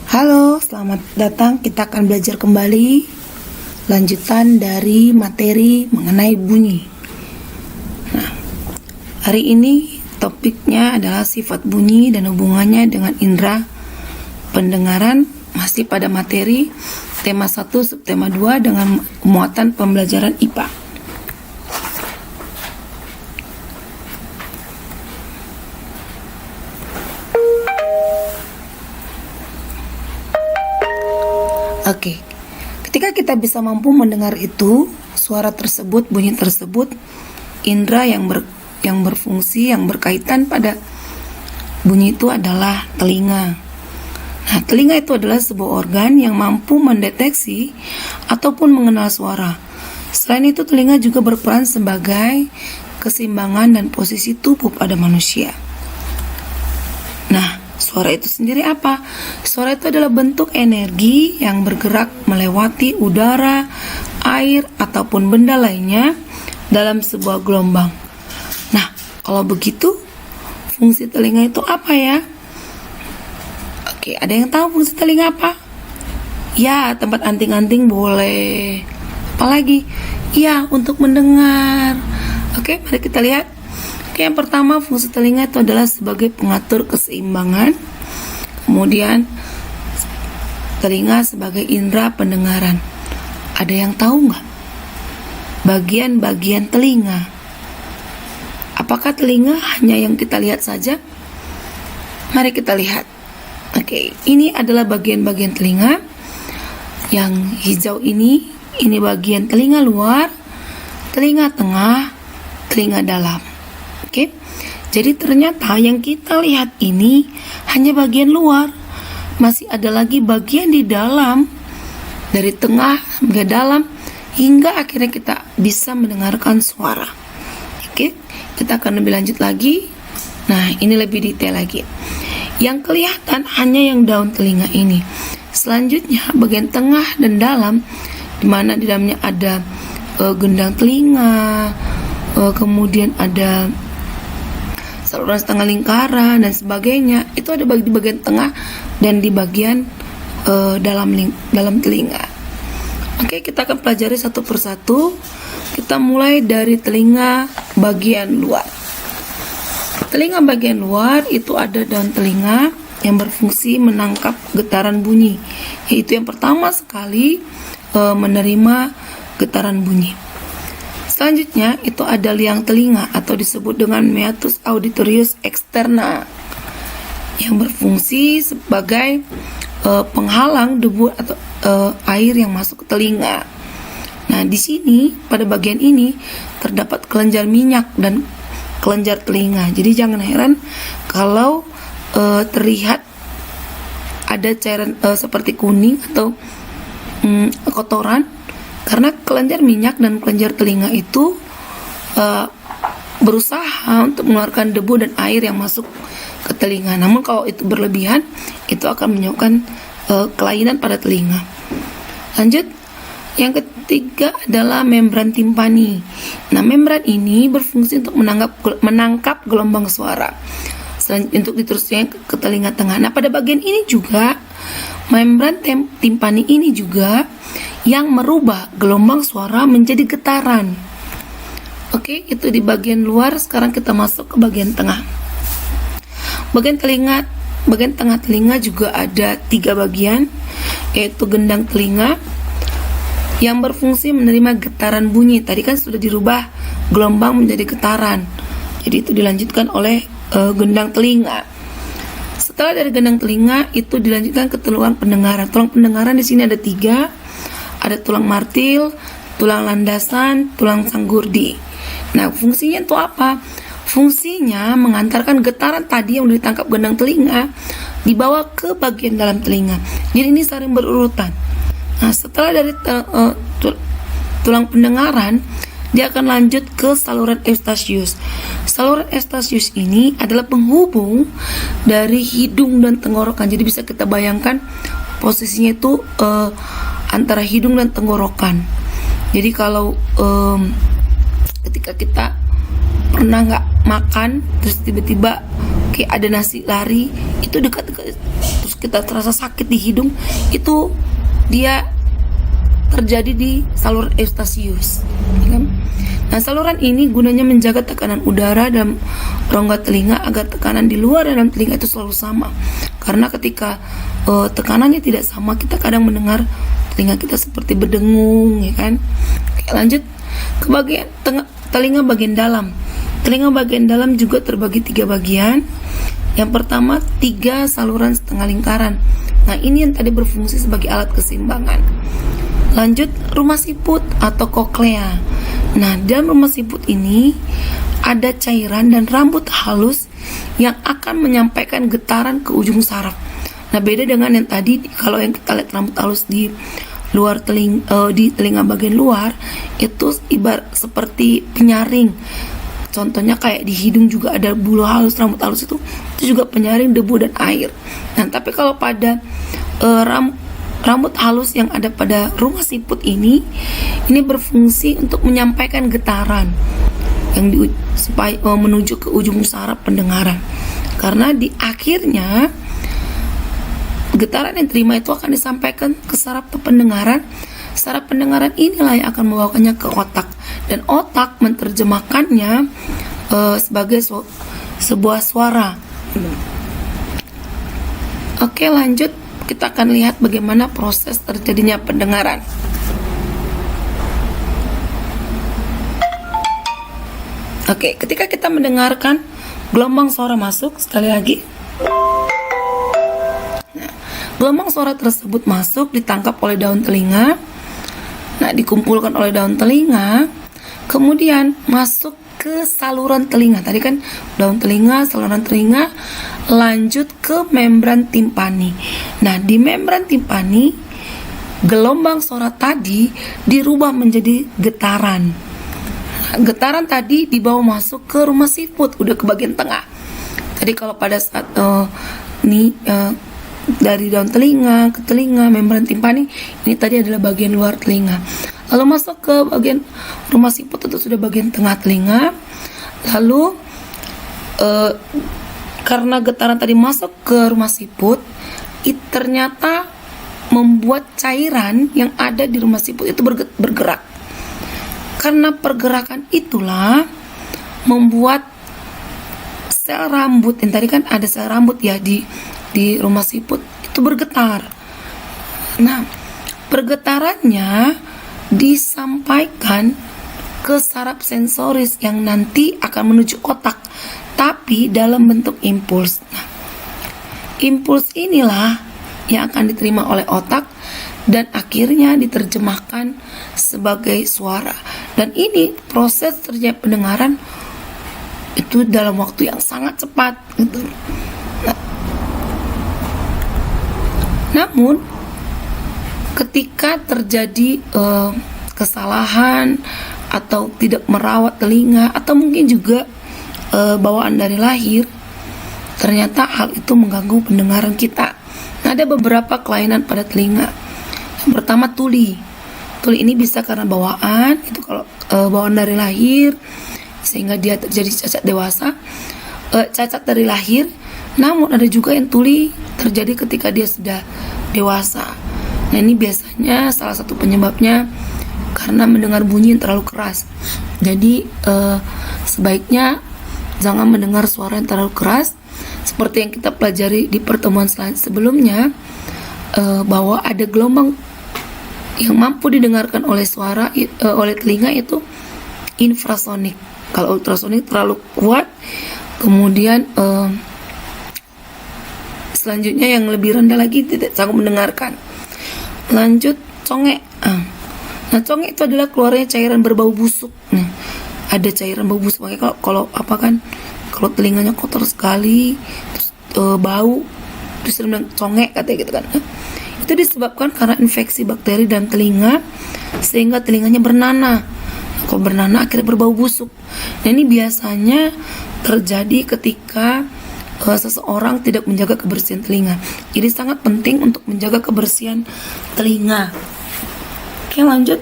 Halo, selamat datang. Kita akan belajar kembali lanjutan dari materi mengenai bunyi. Nah, hari ini topiknya adalah sifat bunyi dan hubungannya dengan indera pendengaran, masih pada materi tema 1 subtema 2 dengan muatan pembelajaran IPA. Oke, ketika kita bisa mampu mendengar itu, suara tersebut, bunyi tersebut, indera yang berfungsi, yang berkaitan pada bunyi itu adalah telinga. Nah, telinga itu adalah sebuah organ yang mampu mendeteksi ataupun mengenal suara. Selain itu, telinga juga berperan sebagai keseimbangan dan posisi tubuh pada manusia. Nah, suara itu sendiri apa? Suara itu adalah bentuk energi yang bergerak melewati udara, air, ataupun benda lainnya dalam sebuah gelombang. Nah, kalau begitu, fungsi telinga itu apa ya? Oke, ada yang tahu fungsi telinga apa? Ya, tempat anting-anting boleh. Apalagi? Ya, untuk mendengar. Oke, mari kita lihat. Oke, yang pertama, fungsi telinga itu adalah sebagai pengatur keseimbangan. Kemudian telinga sebagai indera pendengaran. Ada yang tahu nggak bagian-bagian telinga? Apakah telinga hanya yang kita lihat saja? Mari kita lihat. Oke, ini adalah bagian-bagian telinga. Yang hijau ini bagian telinga luar, telinga tengah, telinga dalam. Oke, jadi ternyata yang kita lihat ini hanya bagian luar. Masih ada lagi bagian di dalam, dari tengah ke dalam, hingga akhirnya kita bisa mendengarkan suara. Oke, kita akan lebih lanjut lagi. Nah, ini lebih detail lagi. Yang kelihatan hanya yang daun telinga ini. Selanjutnya bagian tengah dan dalam, di mana di dalamnya ada gendang telinga, kemudian ada saluran setengah lingkaran dan sebagainya. Itu ada di bagian tengah dan di bagian dalam telinga. Oke, kita akan pelajari satu persatu. Kita mulai dari telinga bagian luar. Telinga bagian luar itu ada daun telinga yang berfungsi menangkap getaran bunyi, yaitu yang pertama sekali menerima getaran bunyi. Selanjutnya itu ada liang telinga atau disebut dengan meatus auditorius externa yang berfungsi sebagai penghalang debu atau air yang masuk ke telinga. Nah, di sini pada bagian ini terdapat kelenjar minyak dan kelenjar telinga. Jadi jangan heran kalau terlihat ada cairan seperti kuning atau kotoran, karena kelenjar minyak dan kelenjar telinga itu berusaha untuk mengeluarkan debu dan air yang masuk ke telinga. Namun kalau itu berlebihan, itu akan menyebabkan kelainan pada telinga. Lanjut, yang ketiga adalah membran timpani. Nah, membran ini berfungsi untuk menangkap gelombang suara untuk diterusnya ke telinga tengah. Nah, pada bagian ini juga membran timpani ini juga yang merubah gelombang suara menjadi getaran. Oke, itu di bagian luar. Sekarang kita masuk ke bagian tengah. Bagian tengah telinga juga ada 3 bagian, yaitu gendang telinga yang berfungsi menerima getaran bunyi. Tadi kan sudah dirubah gelombang menjadi getaran. Jadi itu dilanjutkan oleh gendang telinga. Setelah dari gendang telinga itu dilanjutkan ke tulang pendengaran. Tulang pendengaran di sini ada 3. Ada tulang martil, tulang landasan, tulang sanggurdi. Nah, fungsinya itu apa? Fungsinya mengantarkan getaran tadi yang ditangkap gendang telinga dibawa ke bagian dalam telinga. Jadi ini saling berurutan. Nah, setelah dari tulang pendengaran, dia akan lanjut ke saluran Eustachius. Saluran Eustachius ini adalah penghubung dari hidung dan tenggorokan. Jadi bisa kita bayangkan posisinya itu antara hidung dan tenggorokan. Jadi kalau ketika kita pernah nggak makan terus tiba-tiba kayak ada nasi lari itu dekat-dekat terus kita terasa sakit di hidung, itu dia terjadi di saluran Eustachius, ya kan? Nah, saluran ini gunanya menjaga tekanan udara dalam rongga telinga agar tekanan di luar dalam telinga itu selalu sama. Karena ketika tekanannya tidak sama, kita kadang mendengar telinga kita seperti berdengung, ya kan? Oke, lanjut ke bagian telinga bagian dalam. Telinga bagian dalam juga terbagi 3 bagian. Yang pertama 3 saluran setengah lingkaran. Nah, ini yang tadi berfungsi sebagai alat keseimbangan. Lanjut, rumah siput atau koklea. Nah, dalam rumah siput ini ada cairan dan rambut halus yang akan menyampaikan getaran ke ujung saraf. Nah, beda dengan yang tadi, kalau yang kita lihat rambut halus di luar di telinga bagian luar itu ibarat seperti penyaring. Contohnya kayak di hidung juga ada bulu halus, rambut halus itu juga penyaring debu dan air. Nah, tapi kalau pada rambut halus yang ada pada rumah siput ini berfungsi untuk menyampaikan getaran yang supaya menuju ke ujung saraf pendengaran. Karena di akhirnya getaran yang terima itu akan disampaikan ke saraf pendengaran. Saraf pendengaran inilah yang akan membawakannya ke otak, dan otak menerjemahkannya sebagai sebuah suara. Oke, lanjut. Kita akan lihat bagaimana proses terjadinya pendengaran. Oke, ketika kita mendengarkan gelombang suara masuk, sekali lagi. Nah, gelombang suara tersebut masuk, ditangkap oleh daun telinga. Nah, dikumpulkan oleh daun telinga, kemudian masuk ke saluran telinga. Tadi kan daun telinga, saluran telinga, lanjut ke membran timpani. Nah, di membran timpani gelombang suara tadi dirubah menjadi getaran. Getaran tadi dibawa masuk ke rumah siput, udah ke bagian tengah. Tadi kalau pada saat dari daun telinga ke telinga, membran timpani, ini tadi adalah bagian luar telinga. Lalu masuk ke bagian rumah siput, itu sudah bagian tengah telinga. Lalu karena getaran tadi masuk ke rumah siput, ternyata membuat cairan yang ada di rumah siput itu bergerak. Karena pergerakan itulah membuat sel rambut, yang tadi kan ada sel rambut ya di rumah siput, itu bergetar. Nah, pergetarannya disampaikan ke saraf sensoris yang nanti akan menuju otak, tapi dalam bentuk impuls. Nah, impuls inilah yang akan diterima oleh otak dan akhirnya diterjemahkan sebagai suara. Dan ini proses terjadi pendengaran itu dalam waktu yang sangat cepat gitu. Namun ketika terjadi kesalahan atau tidak merawat telinga, atau mungkin juga bawaan dari lahir, ternyata hal itu mengganggu pendengaran kita. Nah, ada beberapa kelainan pada telinga. Yang pertama, tuli. Tuli ini bisa karena bawaan, itu kalau bawaan dari lahir sehingga dia terjadi cacat dewasa, cacat dari lahir. Namun ada juga yang tuli terjadi ketika dia sudah dewasa. Nah, ini biasanya salah satu penyebabnya karena mendengar bunyi yang terlalu keras. Jadi sebaiknya jangan mendengar suara yang terlalu keras. Seperti yang kita pelajari di pertemuan sebelumnya, bahwa ada gelombang yang mampu didengarkan oleh suara oleh telinga itu infrasonik. Kalau ultrasonik terlalu kuat, kemudian selanjutnya yang lebih rendah lagi tidak sanggup mendengarkan. Lanjut, congek. Nah, congek itu adalah keluarnya cairan berbau busuk. Nah, ada cairan bau busuk, makanya kalau kalau telinganya kotor sekali, terus bau, terus bilang congek katanya gitu kan. Itu disebabkan karena infeksi bakteri dalam telinga sehingga telinganya bernanah. Kalau bernanah akhirnya berbau busuk. Nah, ini biasanya terjadi ketika seseorang tidak menjaga kebersihan telinga. Jadi sangat penting untuk menjaga kebersihan telinga. Oke, lanjut.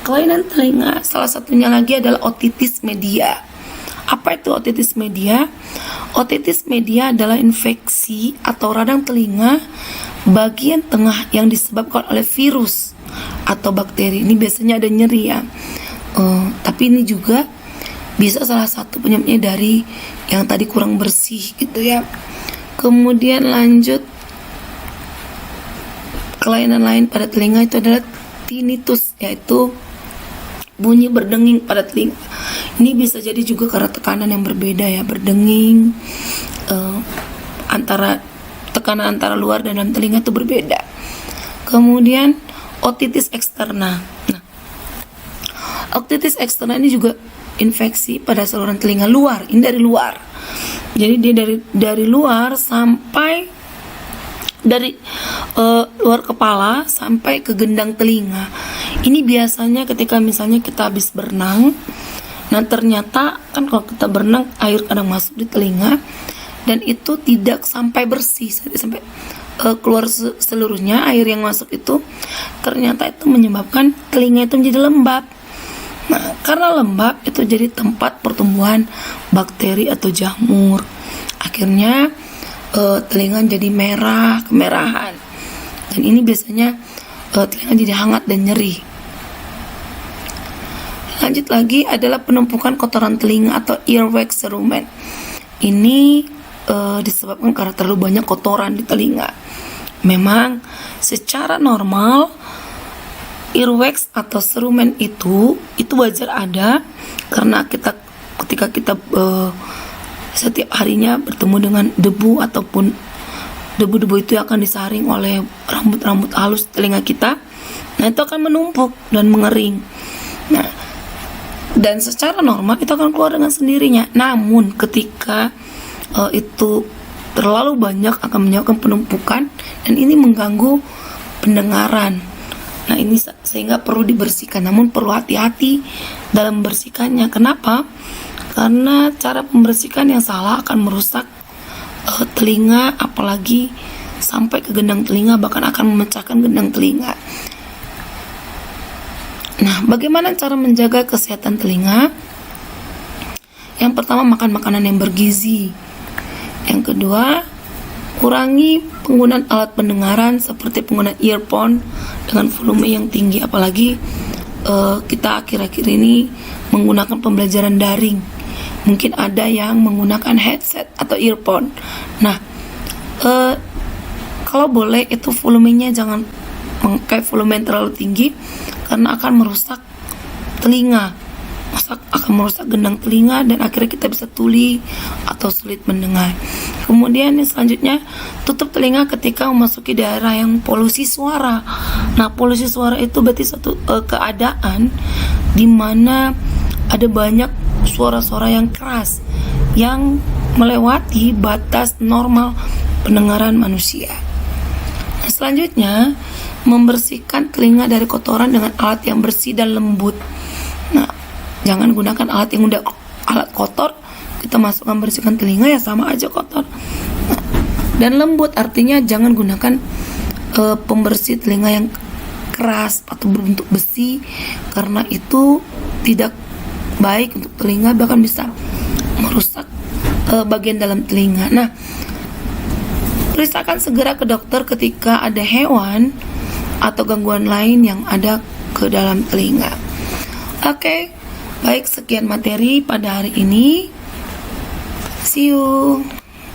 Kelainan telinga salah satunya lagi adalah otitis media. Apa itu otitis media? Otitis media adalah infeksi atau radang telinga bagian tengah yang disebabkan oleh virus atau bakteri. Ini biasanya ada nyeri ya. Tapi ini juga bisa salah satu penyebabnya dari yang tadi kurang bersih gitu ya. Kemudian lanjut, kelainan lain pada telinga itu adalah tinnitus, yaitu bunyi berdenging pada telinga. Ini bisa jadi juga karena tekanan yang berbeda ya, berdenging antara tekanan antara luar dan dalam telinga itu berbeda. Kemudian otitis eksterna. Nah, otitis eksterna ini juga infeksi pada saluran telinga luar. Ini dari luar. Jadi dia dari luar sampai dari luar kepala sampai ke gendang telinga. Ini biasanya ketika misalnya kita habis berenang. Nah ternyata kan kalau kita berenang air kadang masuk di telinga dan itu tidak sampai bersih, sampai keluar seluruhnya air yang masuk itu, ternyata itu menyebabkan telinga itu menjadi lembab. Nah karena lembab itu jadi tempat pertumbuhan bakteri atau jamur. Akhirnya telinga jadi merah, kemerahan. Dan ini biasanya telinga jadi hangat dan nyeri. Lanjut lagi adalah penumpukan kotoran telinga atau earwax cerumen. Ini disebabkan karena terlalu banyak kotoran di telinga. Memang secara normal earwax atau cerumen itu wajar ada karena ketika kita setiap harinya bertemu dengan debu ataupun debu-debu itu akan disaring oleh rambut-rambut halus telinga kita. Nah itu akan menumpuk dan mengering. Nah dan secara normal itu akan keluar dengan sendirinya. Namun ketika itu terlalu banyak akan menyebabkan penumpukan dan ini mengganggu pendengaran. Nah ini sehingga perlu dibersihkan. Namun perlu hati-hati dalam membersihkannya. Kenapa? Karena cara pembersihan yang salah akan merusak telinga, apalagi sampai ke gendang telinga, bahkan akan memecahkan gendang telinga. Nah, bagaimana cara menjaga kesehatan telinga? Yang pertama, makan makanan yang bergizi. Yang kedua, kurangi penggunaan alat pendengaran seperti penggunaan earphone dengan volume yang tinggi, apalagi kita akhir-akhir ini menggunakan pembelajaran daring. Mungkin ada yang menggunakan headset atau earphone. Nah, kalau boleh itu volumenya jangan pakai volume yang terlalu tinggi karena akan merusak telinga, akan merusak gendang telinga dan akhirnya kita bisa tuli atau sulit mendengar. Kemudian yang selanjutnya, tutup telinga ketika memasuki daerah yang polusi suara. Nah, polusi suara itu berarti satu keadaan di mana ada banyak suara-suara yang keras yang melewati batas normal pendengaran manusia. Nah, selanjutnya, membersihkan telinga dari kotoran dengan alat yang bersih dan lembut. Nah, jangan gunakan alat yang udah alat kotor, kita masukkan bersihkan telinga ya sama aja kotor. Nah, dan lembut artinya jangan gunakan pembersih telinga yang keras atau berbentuk besi karena itu tidak baik untuk telinga, bahkan bisa merusak bagian dalam telinga. Nah, periksakan segera ke dokter ketika ada hewan atau gangguan lain yang ada ke dalam telinga. Oke, baik, sekian materi pada hari ini. See you.